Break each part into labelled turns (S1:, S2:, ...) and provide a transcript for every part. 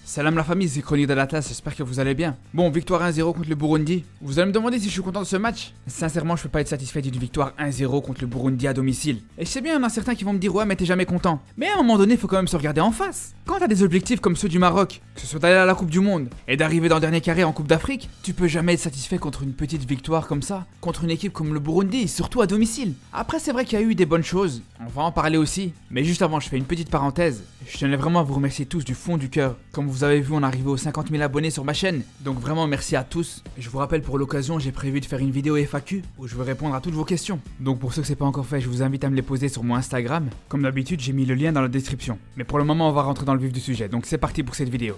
S1: Salam la famille, c'est Chronique de l'Atlas, j'espère que vous allez bien. Bon, victoire 1-0 contre le Burundi. Vous allez me demander si je suis content de ce match. Sincèrement, je peux pas être satisfait d'une victoire 1-0 contre le Burundi à domicile. Et je sais bien, il y en a certains qui vont me dire ouais mais t'es jamais content. Mais à un moment donné, il faut quand même se regarder en face. Quand t'as des objectifs comme ceux du Maroc, que ce soit d'aller à la Coupe du Monde et d'arriver dans le dernier carré en Coupe d'Afrique, tu peux jamais être satisfait contre une petite victoire comme ça, contre une équipe comme le Burundi, surtout à domicile. Après, c'est vrai qu'il y a eu des bonnes choses, on va en parler aussi. Mais juste avant, je fais une petite parenthèse. Je tenais vraiment à vous remercier tous du fond du cœur. Comme vous avez vu, on est arrivé aux 50 000 abonnés sur ma chaîne. Donc vraiment merci à tous. Je vous rappelle, pour l'occasion, j'ai prévu de faire une vidéo FAQ où je vais répondre à toutes vos questions. Donc pour ceux que c'est pas encore fait, je vous invite à me les poser sur mon Instagram. Comme d'habitude, j'ai mis le lien dans la description. Mais pour le moment, on va rentrer dans le vif du sujet. Donc c'est parti pour cette vidéo.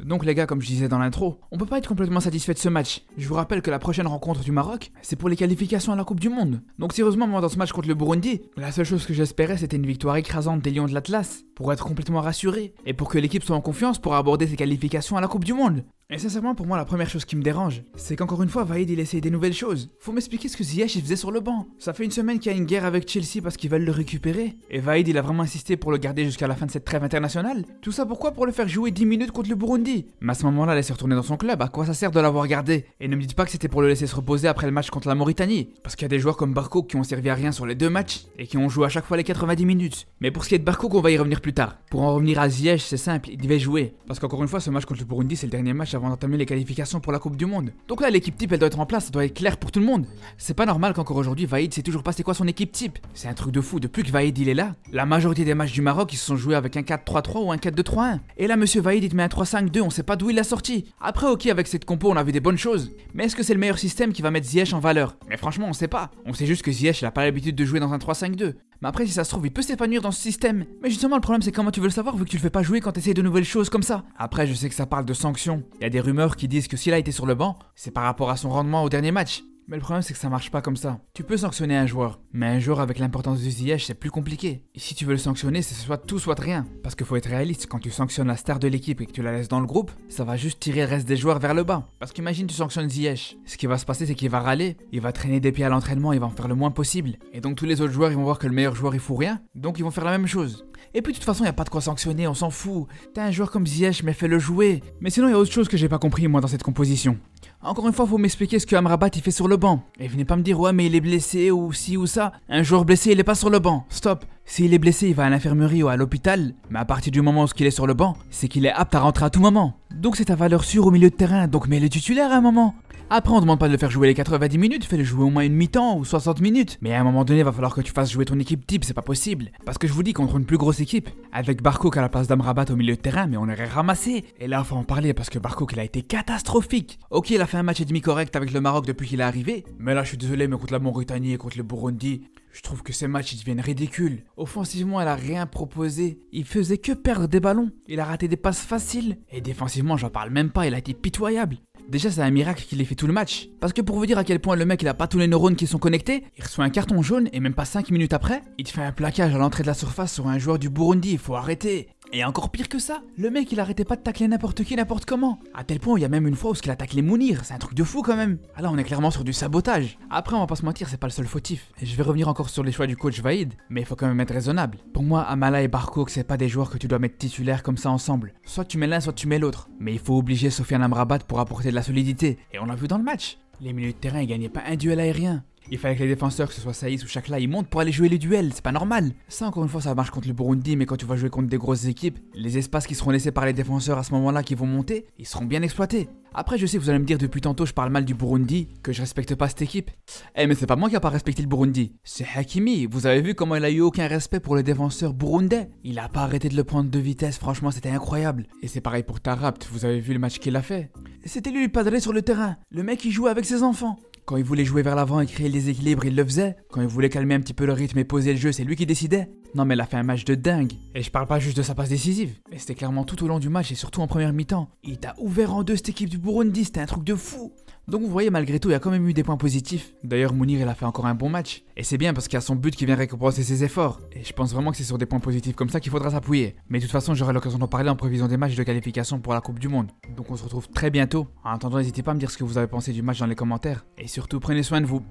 S1: Donc les gars, comme je disais dans l'intro, on peut pas être complètement satisfait de ce match. Je vous rappelle que la prochaine rencontre du Maroc, c'est pour les qualifications à la Coupe du Monde. Donc sérieusement, moi dans ce match contre le Burundi, la seule chose que j'espérais c'était une victoire écrasante des Lions de l'Atlas, pour être complètement rassuré, et pour que l'équipe soit en confiance pour aborder ses qualifications à la Coupe du Monde. Et sincèrement, pour moi, la première chose qui me dérange, c'est qu'encore une fois, Vahid il essaye des nouvelles choses. Faut m'expliquer ce que Ziyech il faisait sur le banc. Ça fait une semaine qu'il y a une guerre avec Chelsea parce qu'ils veulent le récupérer. Et Vahid il a vraiment insisté pour le garder jusqu'à la fin de cette trêve internationale. Tout ça pourquoi? Pour le faire jouer 10 minutes contre le Burundi. Mais à ce moment-là, laissez retourner dans son club. À quoi ça sert de l'avoir gardé? Et ne me dites pas que c'était pour le laisser se reposer après le match contre la Mauritanie. Parce qu'il y a des joueurs comme Barco qui ont servi à rien sur les deux matchs et qui ont joué à chaque fois les 90 minutes. Mais pour ce qui est de Barco, on va y revenir plus tard. Pour en revenir à Ziyech, c'est simple, il devait jouer. Parce qu'encore une fois, ce match contre le Burundi, c'est le dernier match avant d'entamer les qualifications pour la Coupe du Monde. Donc là, l'équipe type, elle doit être en place, ça doit être clair pour tout le monde. C'est pas normal qu'encore aujourd'hui, Vahid sait toujours pas c'est quoi son équipe type. C'est un truc de fou, depuis que Vahid il est là, la majorité des matchs du Maroc, ils se sont joués avec un 4-3-3 ou un 4-2-3-1. Et là, monsieur Vahid, il te met un 3-5-2, on sait pas d'où il l'a sorti. Après, ok, avec cette compo, on a vu des bonnes choses. Mais est-ce que c'est le meilleur système qui va mettre Ziyech en valeur? Mais franchement, on sait pas. On sait juste que Ziyech, il a pas l'habitude de jouer dans un 3-5-2. Mais après, si ça se trouve, il peut s'épanouir dans ce système. Mais justement, le problème, c'est comment tu veux le savoir vu que tu le fais pas jouer quand t'essayes de nouvelles choses comme ça. Après, je sais que ça parle de sanctions. Il y a des rumeurs qui disent que s'il a été sur le banc, c'est par rapport à son rendement au dernier match. Mais le problème c'est que ça marche pas comme ça. Tu peux sanctionner un joueur, mais un joueur avec l'importance de Ziyech c'est plus compliqué. Et si tu veux le sanctionner, c'est soit tout soit rien. Parce qu'il faut être réaliste, quand tu sanctionnes la star de l'équipe et que tu la laisses dans le groupe, ça va juste tirer le reste des joueurs vers le bas. Parce qu'imagine tu sanctionnes Ziyech, ce qui va se passer c'est qu'il va râler, il va traîner des pieds à l'entraînement, il va en faire le moins possible. Et donc tous les autres joueurs ils vont voir que le meilleur joueur il fout rien, donc ils vont faire la même chose. Et puis de toute façon, y a pas de quoi sanctionner, on s'en fout. T'as un joueur comme Ziyech, mais fais-le jouer. Mais sinon, y a autre chose que j'ai pas compris moi dans cette composition. Encore une fois, faut m'expliquer ce que Amrabat il fait sur le banc. Et venez pas me dire ouais mais il est blessé ou ci ou ça. Un joueur blessé, il est pas sur le banc. Stop. S'il est blessé, il va à l'infirmerie ou à l'hôpital. Mais à partir du moment où il est sur le banc, c'est qu'il est apte à rentrer à tout moment. Donc c'est ta valeur sûre au milieu de terrain. Donc mets-le titulaire à un moment. Après, on demande pas de le faire jouer les 90 minutes, fais-le jouer au moins une mi-temps ou 60 minutes. Mais à un moment donné, va falloir que tu fasses jouer ton équipe type, c'est pas possible. Parce que je vous dis, contre une plus grosse équipe, avec Barco à la place d'Amrabat au milieu de terrain, mais on aurait ramassé. Et là, faut en parler parce que Barco, il a été catastrophique. Ok, il a fait un match et demi correct avec le Maroc depuis qu'il est arrivé. Mais là, je suis désolé, mais contre la Mauritanie et contre le Burundi, je trouve que ces matchs ils deviennent ridicules. Offensivement, elle a rien proposé. Il faisait que perdre des ballons. Il a raté des passes faciles. Et défensivement, j'en parle même pas, il a été pitoyable. Déjà, c'est un miracle qu'il ait fait tout le match. Parce que pour vous dire à quel point le mec il a pas tous les neurones qui sont connectés, il reçoit un carton jaune et même pas 5 minutes après, il te fait un plaquage à l'entrée de la surface sur un joueur du Burundi, il faut arrêter. Et encore pire que ça, le mec il arrêtait pas de tacler n'importe qui, n'importe comment. À tel point où il y a même une fois où il a taclé Mounir, c'est un truc de fou quand même. Ah là on est clairement sur du sabotage. Après on va pas se mentir, c'est pas le seul fautif. Et je vais revenir encore sur les choix du coach Vahid, mais il faut quand même être raisonnable. Pour moi, Amala et Barco, c'est pas des joueurs que tu dois mettre titulaires comme ça ensemble. Soit tu mets l'un, soit tu mets l'autre. Mais il faut obliger Sofiane Amrabat pour apporter de la solidité. Et on l'a vu dans le match. Les milieux de terrain ils gagnaient pas un duel aérien. Il fallait que les défenseurs, que ce soit Saïs ou Chakla, ils montent pour aller jouer les duels, c'est pas normal. Ça encore une fois ça marche contre le Burundi, mais quand tu vas jouer contre des grosses équipes, les espaces qui seront laissés par les défenseurs à ce moment-là qui vont monter, ils seront bien exploités. Après je sais que vous allez me dire depuis tantôt je parle mal du Burundi, que je respecte pas cette équipe. Eh mais c'est pas moi qui a pas respecté le Burundi, c'est Hakimi. Vous avez vu comment il a eu aucun respect pour le défenseur burundais. Il a pas arrêté de le prendre de vitesse, franchement c'était incroyable. Et c'est pareil pour Tarabt, vous avez vu le match qu'il a fait. C'était lui le padré sur le terrain, le mec il jouait avec ses enfants. Quand il voulait jouer vers l'avant et créer les équilibres, il le faisait. Quand il voulait calmer un petit peu le rythme et poser le jeu, c'est lui qui décidait. Non mais il a fait un match de dingue. Et je parle pas juste de sa passe décisive, mais c'était clairement tout au long du match et surtout en première mi-temps. Il t'a ouvert en deux cette équipe du Burundi, c'était un truc de fou. Donc vous voyez, malgré tout, il y a quand même eu des points positifs. D'ailleurs, Mounir, il a fait encore un bon match. Et c'est bien parce qu'il y a son but qui vient récompenser ses efforts. Et je pense vraiment que c'est sur des points positifs comme ça qu'il faudra s'appuyer. Mais de toute façon, j'aurai l'occasion d'en parler en prévision des matchs de qualification pour la Coupe du Monde. Donc on se retrouve très bientôt. En attendant, n'hésitez pas à me dire ce que vous avez pensé du match dans les commentaires. Et surtout, prenez soin de vous.